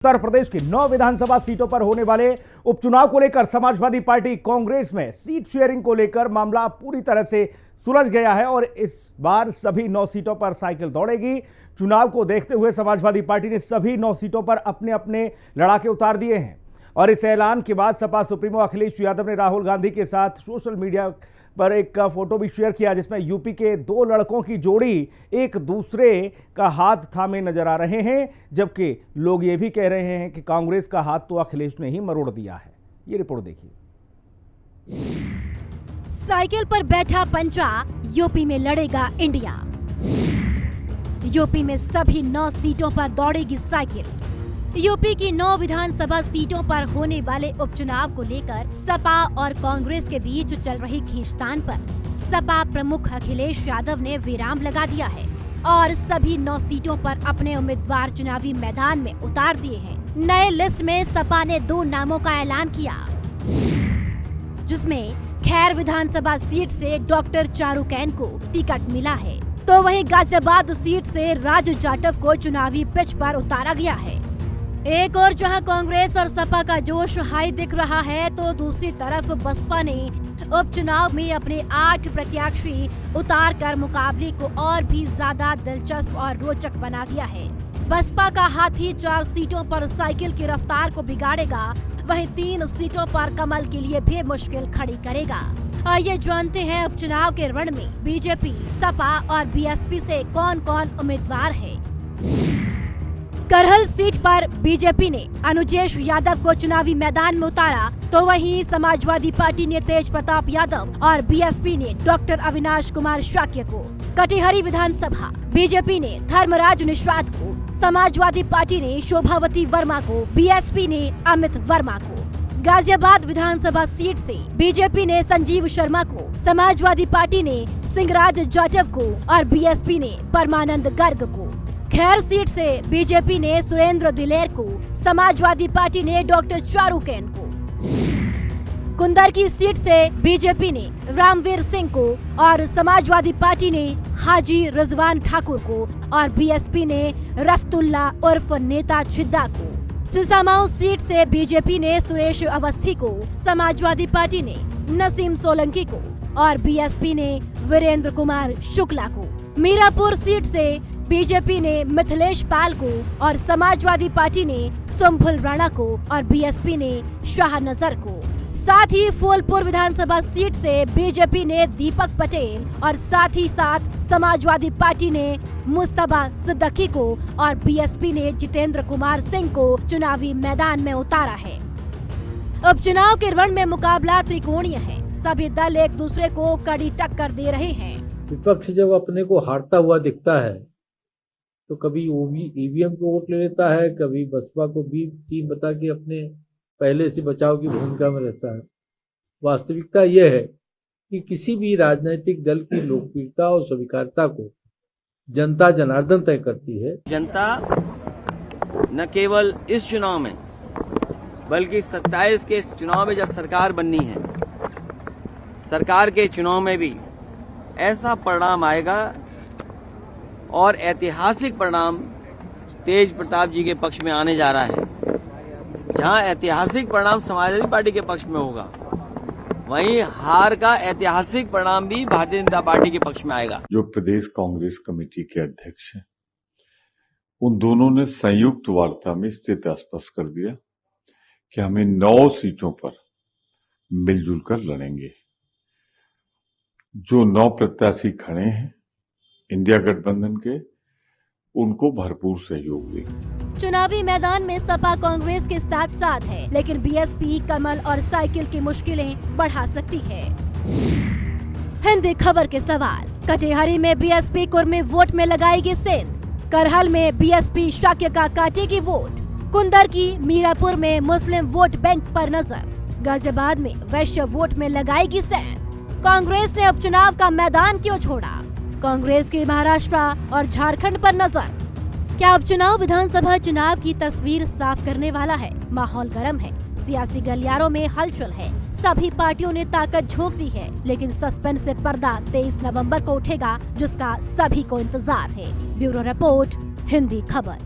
उत्तर प्रदेश की 9 विधानसभा सीटों पर होने वाले उपचुनाव को लेकर समाजवादी पार्टी कांग्रेस में सीट शेयरिंग को लेकर मामला पूरी तरह से सुलझ गया है और इस बार सभी 9 सीटों पर साइकिल दौड़ेगी। चुनाव को देखते हुए समाजवादी पार्टी ने सभी 9 सीटों पर अपने अपने लड़ाके उतार दिए हैं और इस ऐलान के बाद सपा सुप्रीमो अखिलेश यादव ने राहुल गांधी के साथ सोशल मीडिया पर एक फोटो भी शेयर किया जिसमें यूपी के 2 लड़कों की जोड़ी एक दूसरे का हाथ थामे नजर आ रहे हैं, जबकि लोग ये भी कह रहे हैं कि कांग्रेस का हाथ तो अखिलेश ने ही मरोड़ दिया है। ये रिपोर्ट देखिए। साइकिल पर बैठा पंचा यूपी में लड़ेगा इंडिया। यूपी में सभी 9 सीटों पर दौड़ेगी साइकिल। यूपी की 9 विधानसभा सीटों पर होने वाले उपचुनाव को लेकर सपा और कांग्रेस के बीच चल रही खींचतान पर सपा प्रमुख अखिलेश यादव ने विराम लगा दिया है और सभी 9 सीटों पर अपने उम्मीदवार चुनावी मैदान में उतार दिए हैं। नए लिस्ट में सपा ने 2 नामों का ऐलान किया, जिसमें खैर विधानसभा सीट से डॉक्टर चारुकेन को टिकट मिला है, तो वहीं गाजियाबाद सीट से राजू जाटव को चुनावी पिच पर उतारा गया है। एक और जहां कांग्रेस और सपा का जोश हाई दिख रहा है, तो दूसरी तरफ बसपा ने उपचुनाव में अपने 8 प्रत्याशी उतार कर मुकाबले को और भी ज्यादा दिलचस्प और रोचक बना दिया है। बसपा का हाथी 4 सीटों पर साइकिल की रफ्तार को बिगाड़ेगा, वहीं 3 सीटों पर कमल के लिए भी मुश्किल खड़ी करेगा। आइए जानते हैं उपचुनाव के रण में बीजेपी, सपा और बीएसपी से कौन कौन उम्मीदवार है। करहल सीट पर बीजेपी ने अनुजेश यादव को चुनावी मैदान में उतारा, तो वहीं समाजवादी पार्टी ने तेज प्रताप यादव और बीएसपी ने डॉक्टर अविनाश कुमार शाक्य को। कटिहारी विधानसभा बीजेपी ने धर्मराज निषाद को, समाजवादी पार्टी ने शोभावती वर्मा को, बीएसपी ने अमित वर्मा को। गाजियाबाद विधानसभा सीट से बीजेपी ने संजीव शर्मा को, समाजवादी पार्टी ने सिंहराज जाटव को और बीएसपी ने परमानंद गर्ग को। खैर सीट से बीजेपी ने सुरेंद्र दिलेर को, समाजवादी पार्टी ने डॉक्टर चारुकेन को। कुंदर की सीट से बीजेपी ने रामवीर सिंह को और समाजवादी पार्टी ने हाजी रिजवान ठाकुर को और बीएसपी ने रफ्तुल्ला उर्फ नेता छिद्दा को। सिसामाऊ सीट से बीजेपी ने सुरेश अवस्थी को, समाजवादी पार्टी ने नसीम सोलंकी को और बीएसपी ने वीरेंद्र कुमार शुक्ला को। मीरापुर सीट से बीजेपी ने मिथिलेश पाल को और समाजवादी पार्टी ने सुम्भुल राणा को और बीएसपी ने शाह नजर को। साथ ही फूलपुर विधानसभा सीट से बीजेपी ने दीपक पटेल और साथ ही साथ समाजवादी पार्टी ने मुस्तबा सिद्दीकी को और बीएसपी ने जितेंद्र कुमार सिंह को चुनावी मैदान में उतारा है। उपचुनाव के रण में मुकाबला त्रिकोणीय है, सभी दल एक दूसरे को कड़ी टक्कर दे रहे हैं। विपक्ष जब अपने को हारता हुआ दिखता है तो कभी ईवीएम को वोट ले लेता है, कभी बसपा को भी टीम बता के अपने पहले से बचाव की भूमिका में रहता है। वास्तविकता यह है कि किसी भी राजनीतिक दल की लोकप्रियता और स्वीकार्यता को जनता जनार्दन तय करती है। जनता न केवल इस चुनाव में बल्कि 27 के चुनाव में जब सरकार बननी है, सरकार के चुनाव में भी ऐसा परिणाम आएगा और ऐतिहासिक परिणाम तेज प्रताप जी के पक्ष में आने जा रहा है। जहां ऐतिहासिक परिणाम समाजवादी पार्टी के पक्ष में होगा, वहीं हार का ऐतिहासिक परिणाम भी भारतीय जनता पार्टी के पक्ष में आएगा। जो प्रदेश कांग्रेस कमेटी के अध्यक्ष हैं, उन दोनों ने संयुक्त वार्ता में स्थिति स्पष्ट कर दिया कि हमें 9 सीटों पर मिलजुल कर लड़ेंगे। जो 9 प्रत्याशी खड़े हैं इंडिया गठबंधन के, उनको भरपूर सहयोग देंगे। चुनावी मैदान में सपा कांग्रेस के साथ साथ है, लेकिन बीएसपी कमल और साइकिल की मुश्किलें बढ़ा सकती है। हिंदी खबर के सवाल। कटिहारी में बीएसपी कुर्मी वोट में लगाएगी सेंध, करहल में बीएसपी शाक्य का काटेगी वोट, कुंदर की मीरापुर में मुस्लिम वोट बैंक पर नजर, गाजियाबाद में वैश्य वोट में लगाएगी सेंध। कांग्रेस ने उपचुनाव का मैदान क्यों छोड़ा, कांग्रेस की महाराष्ट्र और झारखंड पर नजर। क्या उपचुनाव विधानसभा चुनाव की तस्वीर साफ करने वाला है? माहौल गर्म है, सियासी गलियारों में हलचल है, सभी पार्टियों ने ताकत झोंक दी है, लेकिन सस्पेंस से पर्दा 23 नवंबर को उठेगा, जिसका सभी को इंतजार है। ब्यूरो रिपोर्ट, हिंदी खबर।